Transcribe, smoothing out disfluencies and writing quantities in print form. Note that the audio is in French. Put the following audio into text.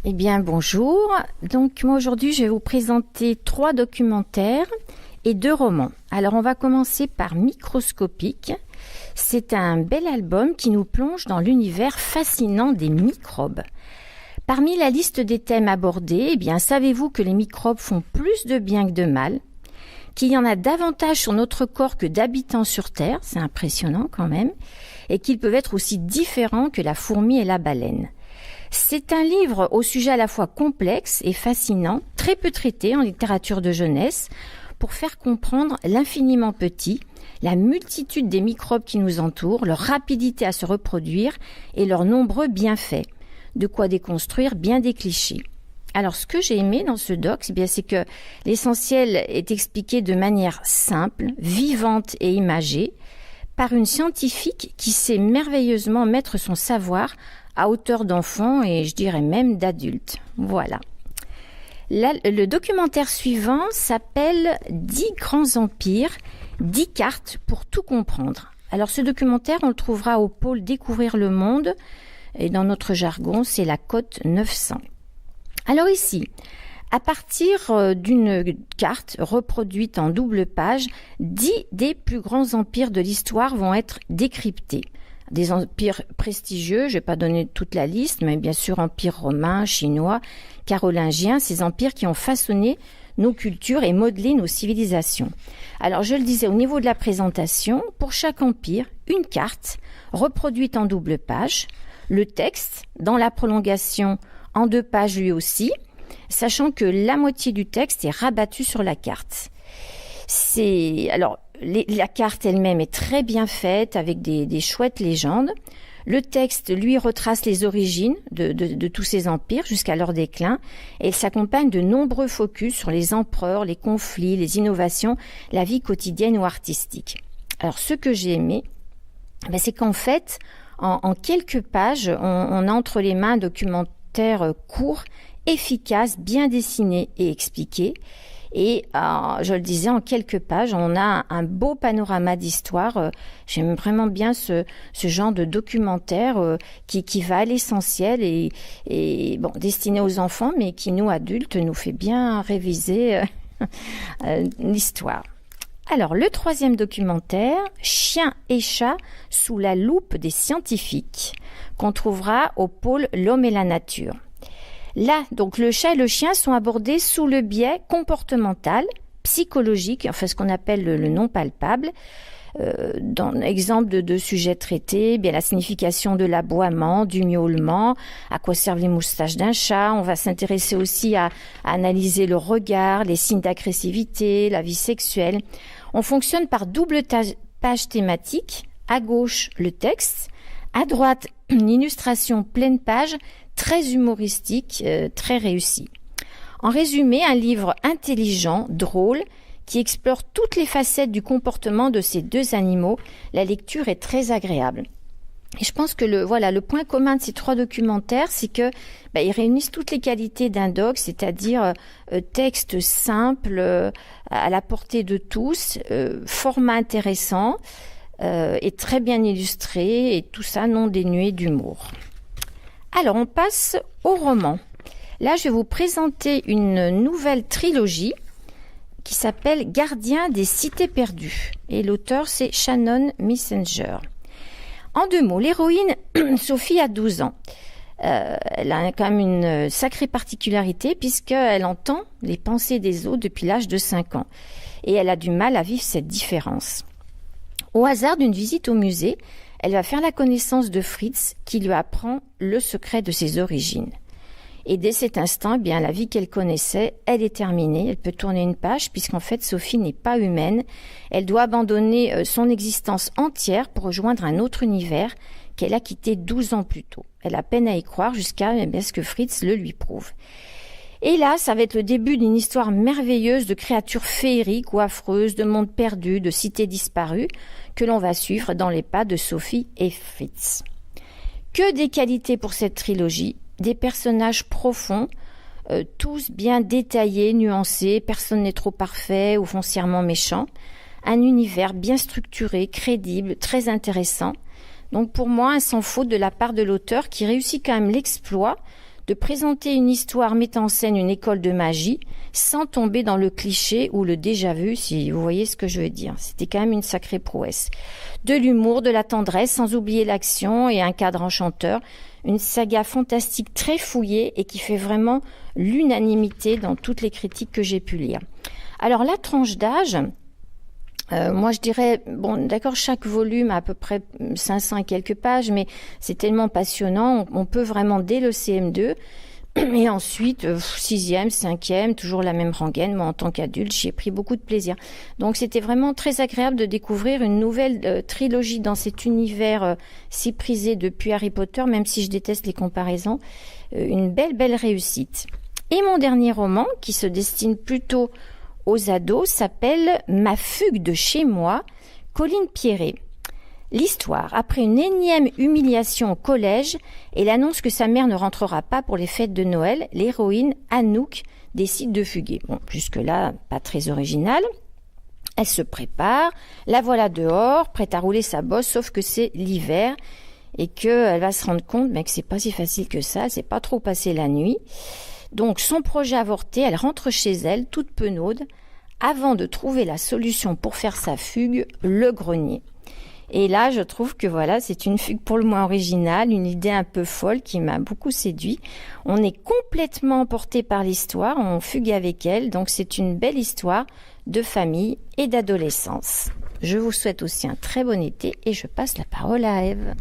Eh bien, bonjour. Donc, moi, aujourd'hui, je vais vous présenter 3 documentaires et 2 romans. Alors, on va commencer par Microscopique. C'est un bel album qui nous plonge dans l'univers fascinant des microbes. Parmi la liste des thèmes abordés, eh bien, savez-vous que les microbes font plus de bien que de mal? Qu'il y en a davantage sur notre corps que d'habitants sur Terre, c'est impressionnant quand même, et qu'ils peuvent être aussi différents que la fourmi et la baleine. C'est un livre au sujet à la fois complexe et fascinant, très peu traité en littérature de jeunesse, pour faire comprendre l'infiniment petit, la multitude des microbes qui nous entourent, leur rapidité à se reproduire et leurs nombreux bienfaits. De quoi déconstruire bien des clichés. Alors, ce que j'ai aimé dans ce doc, c'est que l'essentiel est expliqué de manière simple, vivante et imagée, par une scientifique qui sait merveilleusement mettre son savoir à hauteur d'enfant et je dirais même d'adulte. Voilà. Là, le documentaire suivant s'appelle 10 grands empires, 10 cartes pour tout comprendre. Alors ce documentaire, on le trouvera au pôle Découvrir le monde et dans notre jargon, c'est la cote 900. Alors ici, à partir d'une carte reproduite en double page, 10 des plus grands empires de l'histoire vont être décryptés. Des empires prestigieux, je ne vais pas donner toute la liste, mais bien sûr empire romain, chinois, carolingien, ces empires qui ont façonné nos cultures et modelé nos civilisations. Alors je le disais, au niveau de la présentation, pour chaque empire, une carte reproduite en double page, le texte dans la prolongation en 2 pages lui aussi, sachant que la moitié du texte est rabattue sur la carte. La carte elle-même est très bien faite avec des chouettes légendes. Le texte, lui, retrace les origines de tous ces empires jusqu'à leur déclin et il s'accompagne de nombreux focus sur les empereurs, les conflits, les innovations, la vie quotidienne ou artistique. Alors, ce que j'ai aimé, c'est qu'en fait, en quelques pages, on a entre les mains un documentaire court, efficace, bien dessiné et expliqué. Et je le disais, en quelques pages, on a un beau panorama d'histoire. J'aime vraiment bien ce genre de documentaire qui va à l'essentiel et destiné aux enfants, mais qui, nous, adultes, nous fait bien réviser l'histoire. Alors, le 3e documentaire, Chiens et chats sous la loupe des scientifiques, qu'on trouvera au pôle L'homme et la nature. Là, donc, le chat et le chien sont abordés sous le biais comportemental, psychologique, enfin ce qu'on appelle le non palpable. Dans exemple de sujets traités, bien la signification de l'aboiement, du miaulement, à quoi servent les moustaches d'un chat. On va s'intéresser aussi à analyser le regard, les signes d'agressivité, la vie sexuelle. On fonctionne par double page thématique. À gauche, le texte. À droite, une illustration pleine page, très humoristique, très réussi. En résumé, un livre intelligent, drôle, qui explore toutes les facettes du comportement de ces 2 animaux. La lecture est très agréable. Et je pense que le point commun de ces 3 documentaires, c'est que ils réunissent toutes les qualités d'un doc, c'est-à-dire texte simple, à la portée de tous, format intéressant et très bien illustré, et tout ça non dénué d'humour. Alors, on passe au roman. Là, je vais vous présenter une nouvelle trilogie qui s'appelle Gardien des cités perdues. Et l'auteur, c'est Shannon Messenger. En 2 mots, l'héroïne, Sophie, a 12 ans. Elle a quand même une sacrée particularité puisqu'elle entend les pensées des autres depuis l'âge de 5 ans. Et elle a du mal à vivre cette différence. Au hasard d'une visite au musée, elle va faire la connaissance de Fritz qui lui apprend le secret de ses origines. Et dès cet instant, la vie qu'elle connaissait, elle est terminée. Elle peut tourner une page puisqu'en fait, Sophie n'est pas humaine. Elle doit abandonner son existence entière pour rejoindre un autre univers qu'elle a quitté 12 ans plus tôt. Elle a peine à y croire jusqu'à ce que Fritz le lui prouve. Et là, ça va être le début d'une histoire merveilleuse de créatures féeriques ou affreuses, de mondes perdus, de cités disparues, que l'on va suivre dans les pas de Sophie et Fritz. Que des qualités pour cette trilogie, des personnages profonds, tous bien détaillés, nuancés, personne n'est trop parfait ou foncièrement méchant, un univers bien structuré, crédible, très intéressant. Donc pour moi, un sans faute de la part de l'auteur qui réussit quand même l'exploit de présenter une histoire mettant en scène une école de magie sans tomber dans le cliché ou le déjà-vu, si vous voyez ce que je veux dire. C'était quand même une sacrée prouesse. De l'humour, de la tendresse, sans oublier l'action et un cadre enchanteur. Une saga fantastique très fouillée et qui fait vraiment l'unanimité dans toutes les critiques que j'ai pu lire. Alors la tranche d'âge, moi je dirais, bon d'accord, chaque volume a à peu près 500 et quelques pages, mais c'est tellement passionnant, on peut vraiment dès le CM2, et ensuite 6e, 5e, toujours la même rengaine. Moi en tant qu'adulte, j'y ai pris beaucoup de plaisir. Donc c'était vraiment très agréable de découvrir une nouvelle trilogie dans cet univers si prisé depuis Harry Potter, même si je déteste les comparaisons. Une belle réussite. Et mon dernier roman, qui se destine plutôt aux ados, s'appelle Ma fugue de chez moi, Colline Pierret. L'histoire, après une énième humiliation au collège et l'annonce que sa mère ne rentrera pas pour les fêtes de Noël, l'héroïne Anouk décide de fuguer. Bon, jusque-là, pas très original. Elle se prépare, la voilà dehors, prête à rouler sa bosse, sauf que c'est l'hiver et qu'elle va se rendre compte que c'est pas si facile que ça, elle sait pas trop passer la nuit. Donc son projet avorté, elle rentre chez elle, toute penaude, avant de trouver la solution pour faire sa fugue, le grenier. Et là, je trouve que voilà, c'est une fugue pour le moins originale, une idée un peu folle qui m'a beaucoup séduit. On est complètement emporté par l'histoire, on fugue avec elle, donc c'est une belle histoire de famille et d'adolescence. Je vous souhaite aussi un très bon été et je passe la parole à Ève.